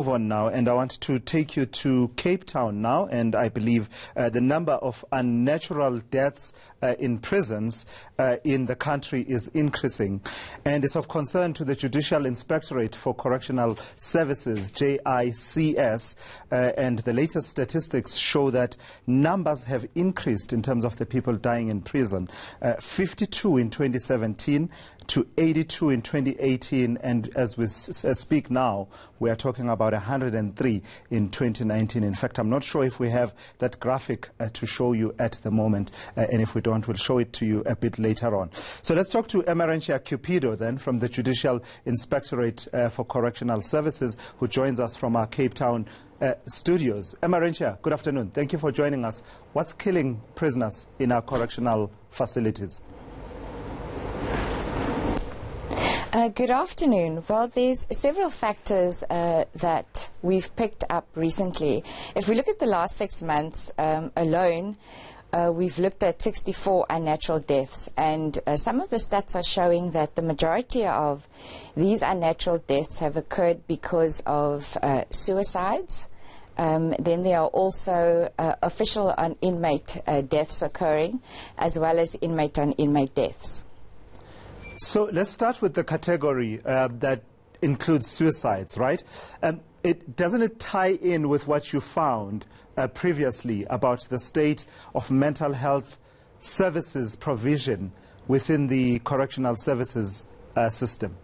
On now, and I want to take you to Cape Town now, and I believe the number of unnatural deaths in prisons in the country is increasing, and it's of concern to the Judicial Inspectorate for Correctional Services, JICS, and the latest statistics show that numbers have increased in terms of the people dying in prison, 52 in 2017 to 82 in 2018, and as we speak now, we are talking about 103 in 2019. In fact, I'm not sure if we have that graphic to show you at the moment, and if we don't, we'll show it to you a bit later on. So let's talk to Emerentia Cupido then from the Judicial Inspectorate for Correctional Services, who joins us from our Cape Town studios. Emerentia, good afternoon. Thank you for joining us. What's killing prisoners in our correctional facilities? Good afternoon. Well, there's several factors that we've picked up recently. If we look at the last 6 months alone, we've looked at 64 unnatural deaths, and some of the stats are showing that the majority of these unnatural deaths have occurred because of suicides. Then there are also official on inmate deaths occurring, as well as inmate on inmate deaths. So let's start with the category that includes suicides, right? Doesn't it tie in with what you found previously about the state of mental health services provision within the correctional services system?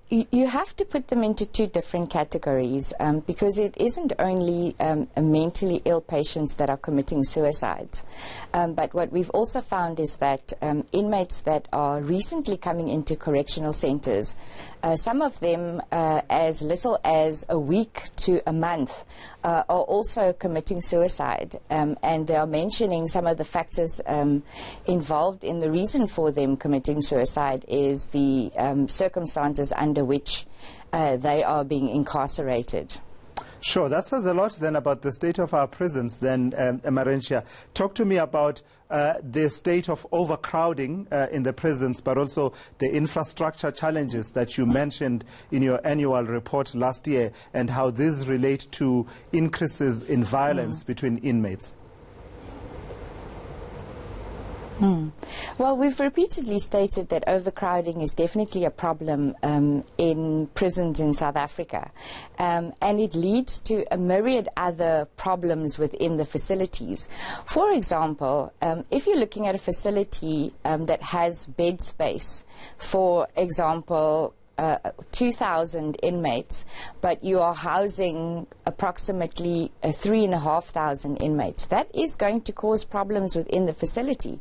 You have to put them into two different categories because it isn't only mentally ill patients that are committing suicides. But what we've also found is that inmates that are recently coming into correctional centres, some of them as little as a week to a month, are also committing suicide. And they are mentioning some of the factors involved in the reason for them committing suicide is the circumstances under which they are being incarcerated. Sure, that says a lot then about the state of our prisons then, Emerentia. Talk to me about the state of overcrowding in the prisons, but also the infrastructure challenges that you mentioned in your annual report last year, and how these relate to increases in violence between inmates. Well, we've repeatedly stated that overcrowding is definitely a problem in prisons in South Africa, and it leads to a myriad other problems within the facilities. For example, if you're looking at a facility that has bed space, for example, 2,000 inmates, but you are housing approximately 3,500 inmates. That is going to cause problems within the facility.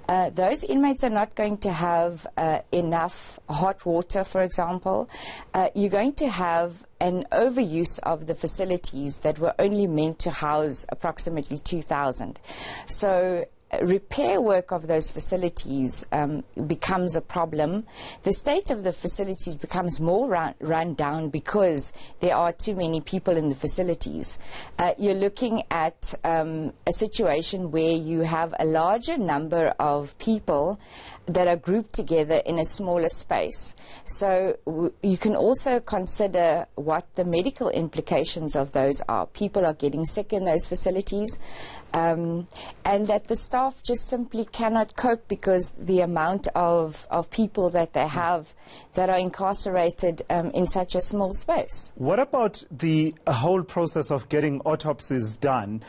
Those inmates are not going to have enough hot water, for example. You're going to have an overuse of the facilities that were only meant to house approximately 2,000. So repair work of those facilities becomes a problem. The state of the facilities becomes more run down because there are too many people in the facilities. You're looking at a situation where you have a larger number of people that are grouped together in a smaller space. So you can also consider what the medical implications of those are. People are getting sick in those facilities, and that the staff just simply cannot cope because the amount of people that they have that are incarcerated in such a small space. What about the whole process of getting autopsies done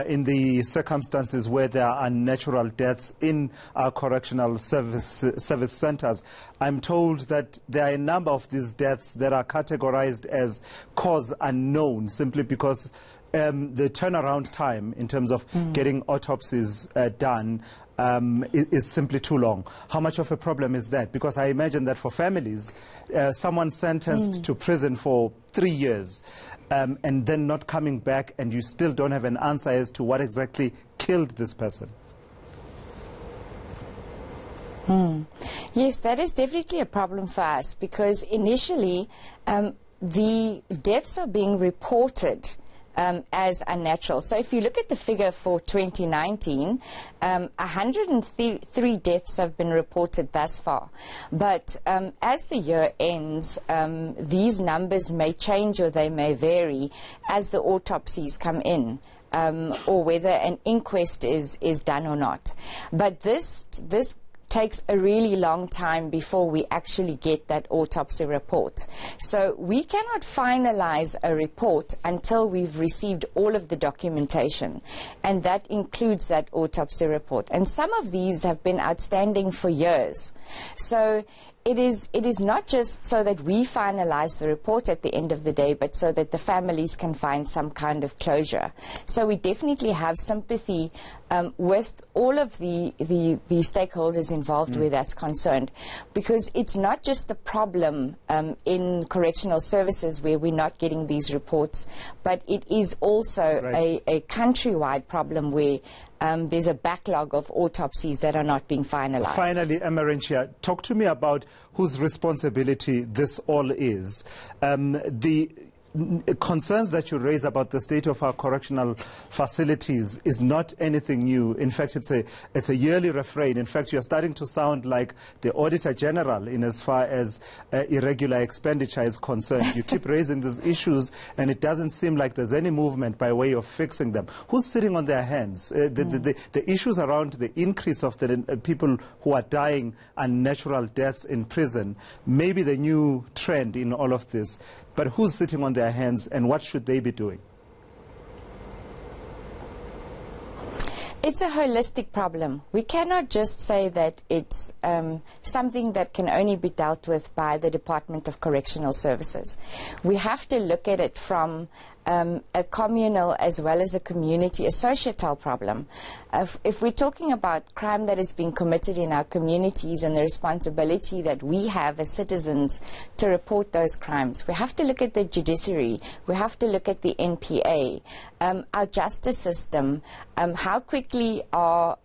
in the circumstances where there are unnatural deaths in our correctional service centers? I'm told that there are a number of these deaths that are categorized as cause unknown simply because the turnaround time in terms of getting autopsies done is simply too long. How much of a problem is that? Because I imagine that for families, someone sentenced to prison for 3 years and then not coming back, and you still don't have an answer as to what exactly killed this person. Yes, that is definitely a problem for us because initially the deaths are being reported as unnatural. So if you look at the figure for 2019, 103 deaths have been reported thus far. But as the year ends, these numbers may change or they may vary as the autopsies come in. Or whether an inquest is done or not. But this takes a really long time before we actually get that autopsy report. So we cannot finalize a report until we've received all of the documentation, and that includes that autopsy report. And some of these have been outstanding for years. So it is not just so that we finalize the report at the end of the day, but so that the families can find some kind of closure. So we definitely have sympathy with all of the stakeholders involved where that's concerned, because it's not just the problem in correctional services where we're not getting these reports, but it is also a countrywide problem where there's a backlog of autopsies that are not being finalized. Finally, Emerentia, talk to me about whose responsibility this all is. The concerns that you raise about the state of our correctional facilities is not anything new. In fact, it's a yearly refrain. In fact, you're starting to sound like the Auditor General in as far as irregular expenditure is concerned. You keep raising these issues, and it doesn't seem like there's any movement by way of fixing them. Who's sitting on their hands? The issues around the increase of the people who are dying unnatural deaths in prison may be the new trend in all of this. But who's sitting on their hands, and what should they be doing? It's a holistic problem. We cannot just say that it's something that can only be dealt with by the Department of Correctional Services. We have to look at it from a communal as well as a community, a societal problem. If we're talking about crime that is being committed in our communities and the responsibility that we have as citizens to report those crimes, we have to look at the judiciary, we have to look at the NPA, our justice system, how quickly are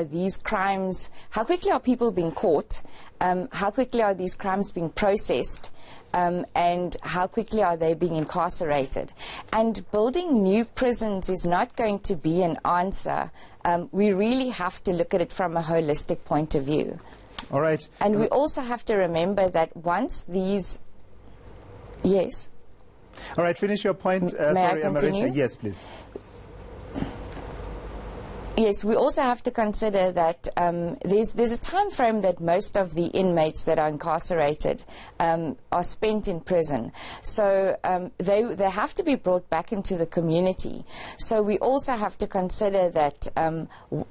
these crimes, how quickly are people being caught, how quickly are these crimes being processed, and how quickly are they being incarcerated. And building new prisons is not going to be an answer. We really have to look at it from a holistic point of view. All right. And we also have to remember that once these... Yes? All right, finish your point. May I continue? Yes, please. Yes, we also have to consider that there's a time frame that most of the inmates that are incarcerated are spent in prison. So they have to be brought back into the community. So we also have to consider that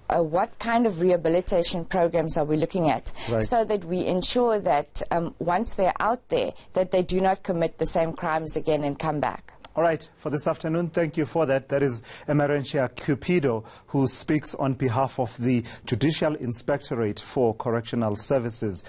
what kind of rehabilitation programs are we looking at, so that we ensure that once they're out there, that they do not commit the same crimes again and come back. All right, for this afternoon, thank you for that. That is Emerentia Cupido, who speaks on behalf of the Judicial Inspectorate for Correctional Services.